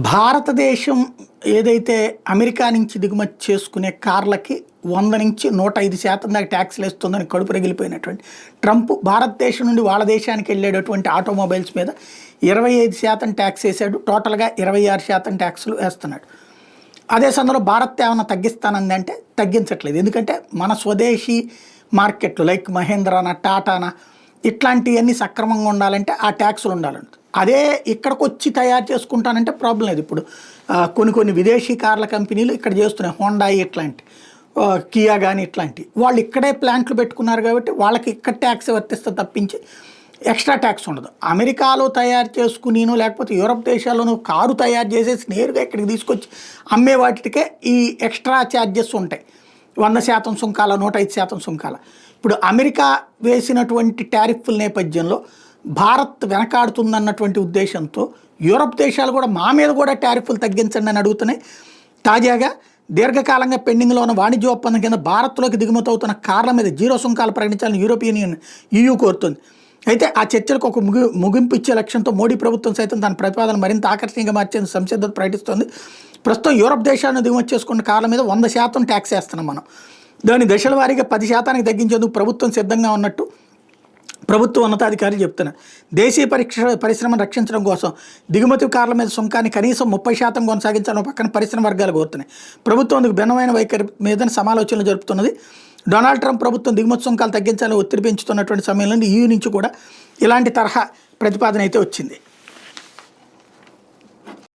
భారతదేశం ఏదైతే అమెరికా నుంచి దిగుమతి చేసుకునే కార్లకి 100 నుంచి 105% దాకా ట్యాక్స్లు వేస్తుందని కడుపు రగిలిపోయినటువంటి ట్రంప్ భారతదేశం నుండి వాళ్ళ దేశానికి వెళ్ళేటటువంటి ఆటోమొబైల్స్ మీద 25% ట్యాక్స్ వేసాడు. టోటల్గా 26% ట్యాక్స్లు వేస్తున్నాడు. అదే సమయంలో భారత్ ఏమైనా తగ్గిస్తానంది అంటే తగ్గించట్లేదు. ఎందుకంటే మన స్వదేశీ మార్కెట్లు లైక్ మహేంద్రానా టాటానా ఇట్లాంటివన్నీ సక్రమంగా ఉండాలంటే ఆ ట్యాక్సులు ఉండాలంట. అదే ఇక్కడికి వచ్చి తయారు చేసుకుంటానంటే ప్రాబ్లం లేదు. ఇప్పుడు కొన్ని విదేశీ కార్ల కంపెనీలు ఇక్కడ చేస్తున్నాయి. హోండా ఇట్లాంటి కియా కానీ ఇట్లాంటి వాళ్ళు ఇక్కడే ప్లాంట్లు పెట్టుకున్నారు కాబట్టి వాళ్ళకి ఇక్కడ ట్యాక్స్ వర్తిస్తే తప్పించి ఎక్స్ట్రా ట్యాక్స్ ఉండదు. అమెరికాలో తయారు చేసుకునినో లేకపోతే యూరప్ దేశాల్లోనూ కారు తయారు చేసేసి నేరుగా ఇక్కడికి తీసుకొచ్చి అమ్మే వాటికే ఈ ఎక్స్ట్రా ఛార్జెస్ ఉంటాయి. 100% సుంకాల 105% సుంకాల. ఇప్పుడు అమెరికా వేసినటువంటి టారిఫ్ల నేపథ్యంలో భారత్ వెనకాడుతుందన్నటువంటి ఉద్దేశంతో యూరప్ దేశాలు కూడా మా మీద కూడా టారిఫ్లు తగ్గించండి అని అడుగుతున్నాయి. తాజాగా దీర్ఘకాలంగా పెండింగ్లో ఉన్న వాణిజ్య ఒప్పందం కింద భారత్లోకి దిగుమతి అవుతున్న కార్ల మీద 0 సుంకాలు ప్రకటించాలని యూరోపియన్ యూనియన్ EU కోరుతుంది. అయితే ఆ చర్చలకు ఒక ముగింపు ఇచ్చే లక్ష్యంతో మోడీ ప్రభుత్వం సైతం తన ప్రతిపాదన మరింత ఆకర్షణీయంగా మార్చేందుకు సంసిద్ధత ప్రకటిస్తోంది. ప్రస్తుతం యూరప్ దేశాలను దిగుమతి చేసుకున్న కార్ల మీద 100% ట్యాక్స్ వేస్తున్నాం మనం. దాని దశల వారీగా 10% తగ్గించేందుకు ప్రభుత్వం సిద్ధంగా ఉన్నట్టు ప్రభుత్వ ఉన్నతాధికారులు చెప్తున్నారు. దేశీయ పరిశ్రమను రక్షించడం కోసం దిగుమతి కార్ల మీద సుంకాన్ని కనీసం 30% కొనసాగించాలని పక్కన పరిశ్రమ వర్గాలు కోరుతున్నాయి. ప్రభుత్వం అందుకు భిన్నమైన వైఖరి మీద సమాలోచనలు జరుపుతున్నది. డొనాల్డ్ ట్రంప్ ప్రభుత్వం దిగుమతి సుంకాలు తగ్గించాలని ఒత్తిడి పెంచుతున్నటువంటి సమయంలో EU నుంచి కూడా ఇలాంటి తరహా ప్రతిపాదన అయితే వచ్చింది.